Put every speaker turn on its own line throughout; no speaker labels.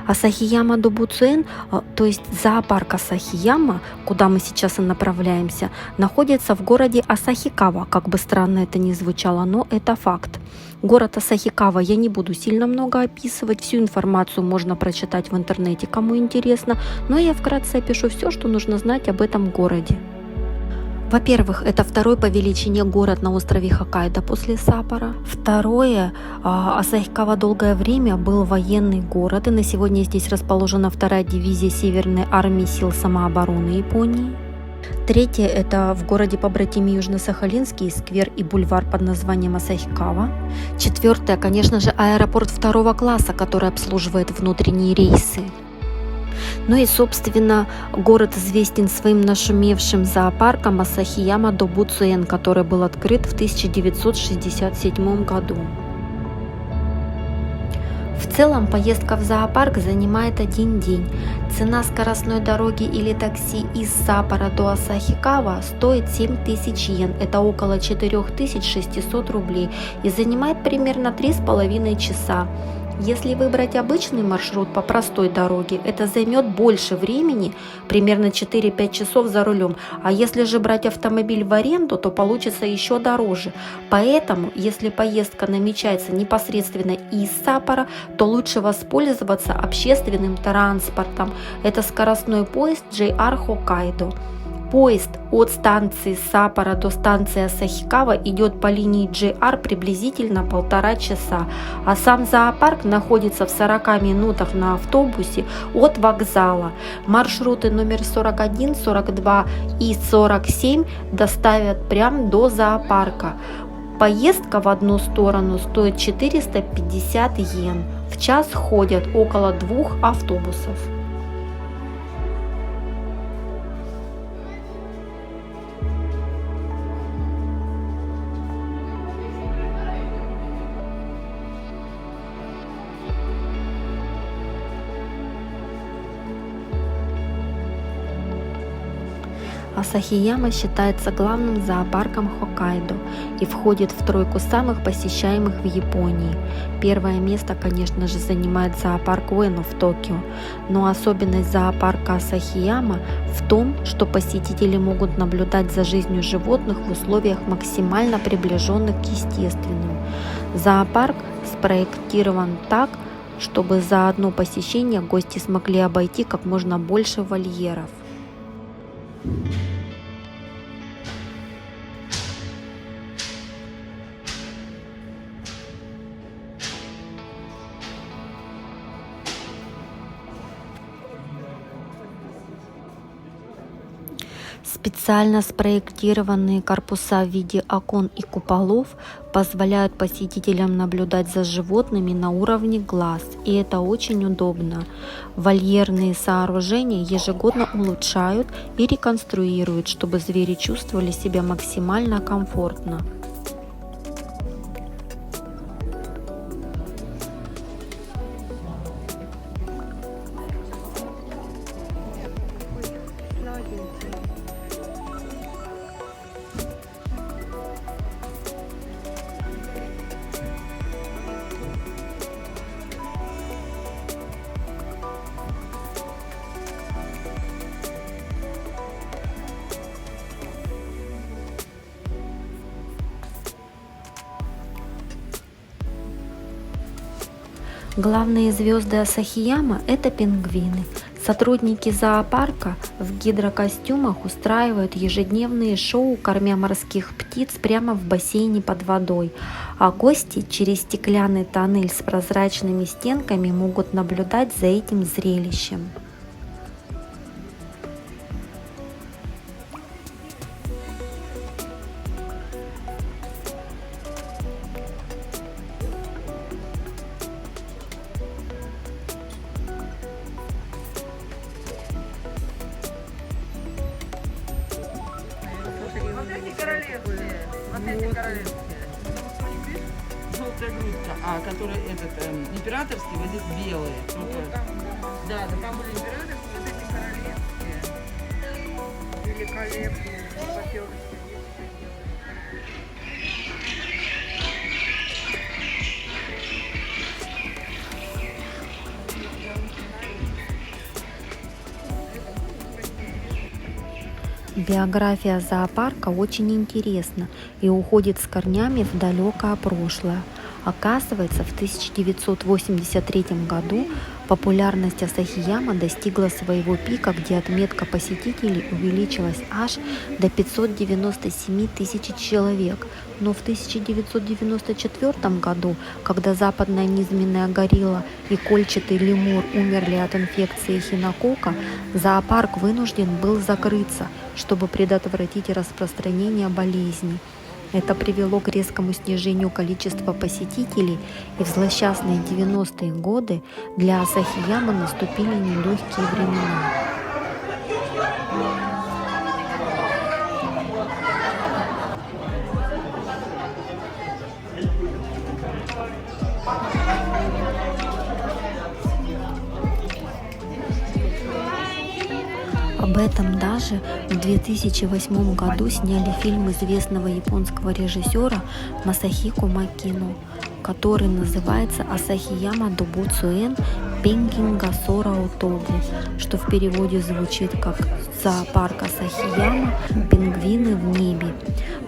Асахияма Добуцуэн, то есть зоопарк Асахияма, куда мы сейчас и направляемся, находится в городе Асахикава. Как бы странно это ни звучало, но это факт. Город Асахикава я не буду сильно много описывать, всю информацию можно прочитать в интернете, кому интересно, но я вкратце опишу все, что нужно знать об этом городе. Во-первых, это второй по величине город на острове Хоккайдо после Саппоро. Второе, Асахикава долгое время был военный город, и на сегодня здесь расположена вторая дивизия Северной армии сил самообороны Японии. Третье, это в городе побратиме Южно-Сахалинский сквер и бульвар под названием Асахикава. Четвертое, конечно же, аэропорт второго класса, который обслуживает внутренние рейсы. Ну и, собственно, город известен своим нашумевшим зоопарком Асахияма Добуцуэн, который был открыт в 1967 году. В целом поездка в зоопарк занимает 1 день. Цена скоростной дороги или такси из Саппоро до Асахикава стоит 7000 йен, это около 4600 рублей, и занимает примерно 3,5 часа. Если выбрать обычный маршрут по простой дороге, это займет больше времени, примерно 4-5 часов за рулем. А если же брать автомобиль в аренду, то получится еще дороже. Поэтому, если поездка намечается непосредственно из Саппоро, то лучше воспользоваться общественным транспортом. Это скоростной поезд JR Hokkaido. Поезд от станции Саппоро до станции Асахикава идет по линии JR приблизительно 1,5 часа, а сам зоопарк находится в 40 минутах на автобусе от вокзала. Маршруты номер 41, 42 и 47 доставят прямо до зоопарка. Поездка в одну сторону стоит 450 йен. В час ходят около 2 автобусов. Асахияма считается главным зоопарком Хоккайдо и входит в тройку самых посещаемых в Японии. Первое место, конечно же, занимает зоопарк Уэно в Токио, но особенность зоопарка Асахияма в том, что посетители могут наблюдать за жизнью животных в условиях максимально приближенных к естественным. Зоопарк спроектирован так, чтобы за одно посещение гости смогли обойти как можно больше вольеров. Специально спроектированные корпуса в виде окон и куполов позволяют посетителям наблюдать за животными на уровне глаз, и это очень удобно. Вольерные сооружения ежегодно улучшают и реконструируют, чтобы звери чувствовали себя максимально комфортно. Главные звезды Асахияма – это пингвины. Сотрудники зоопарка в гидрокостюмах устраивают ежедневные шоу, кормя морских птиц прямо в бассейне под водой, а гости через стеклянный тоннель с прозрачными стенками могут наблюдать за этим зрелищем.
Желтая грудка, который императорский, вот здесь белые. Да, там были императорские, вот эти королевские. Великолепные.
Биография зоопарка очень интересна и уходит с корнями в далекое прошлое. Оказывается, в 1983 году популярность Асахияма достигла своего пика, где отметка посетителей увеличилась аж до 597 тысяч человек. Но в 1994 году, когда западная низменная горилла и кольчатый лемур умерли от инфекции эхинококка, зоопарк вынужден был закрыться, чтобы предотвратить распространение болезни. Это привело к резкому снижению количества посетителей, и в злосчастные 90-е годы для Асахияма наступили нелегкие времена. Об этом даже в 2008 году сняли фильм известного японского режиссера Масахико Макино, который называется «Асахияма Добуцуэн Пенгин га Сора Отобу», что в переводе звучит как «Зоопарк Асахияма. Пингвины в небе»,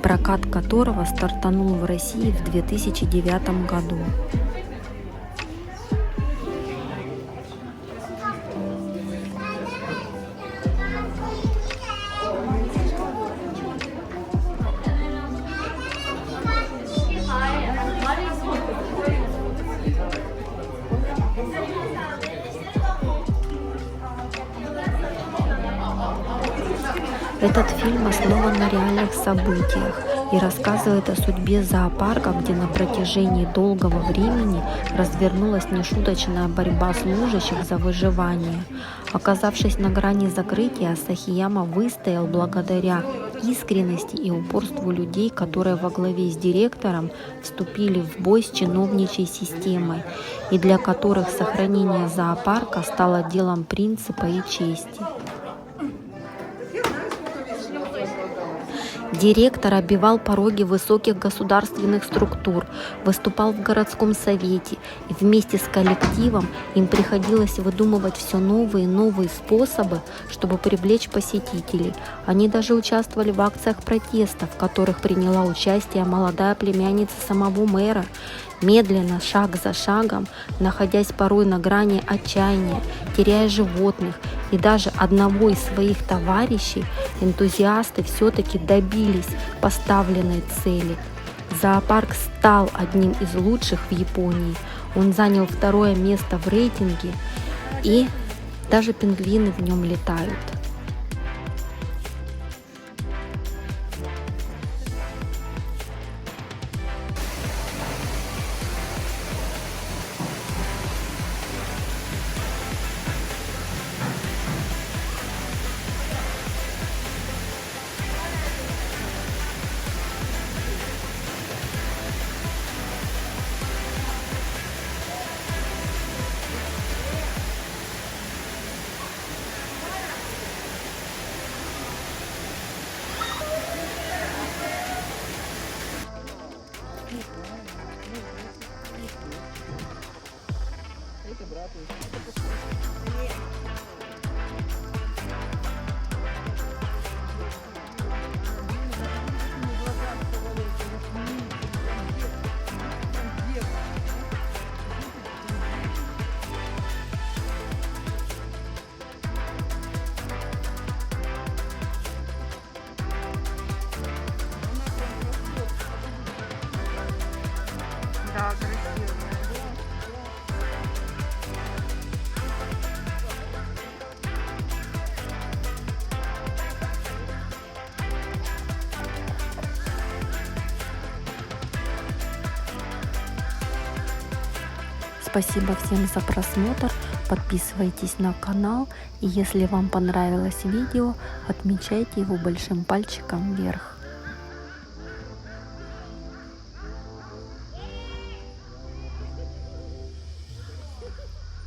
прокат которого стартанул в России в 2009 году. Этот фильм основан на реальных событиях и рассказывает о судьбе зоопарка, где на протяжении долгого времени развернулась нешуточная борьба служащих за выживание. Оказавшись на грани закрытия, Асахияма выстоял благодаря искренности и упорству людей, которые во главе с директором вступили в бой с чиновничьей системой и для которых сохранение зоопарка стало делом принципа и чести. Директор оббивал пороги высоких государственных структур, выступал в городском совете, и вместе с коллективом им приходилось выдумывать все новые и новые способы, чтобы привлечь посетителей. Они даже участвовали в акциях протеста, в которых приняла участие молодая племянница самого мэра. Медленно, шаг за шагом, находясь порой на грани отчаяния, теряя животных и даже одного из своих товарищей, энтузиасты все-таки добились поставленной цели. Зоопарк стал одним из лучших в Японии. Он занял 2-е место в рейтинге, и даже пингвины в нем летают.
Да, красиво.
Спасибо всем за просмотр, подписывайтесь на канал, и если вам понравилось видео, отмечайте его большим пальчиком вверх.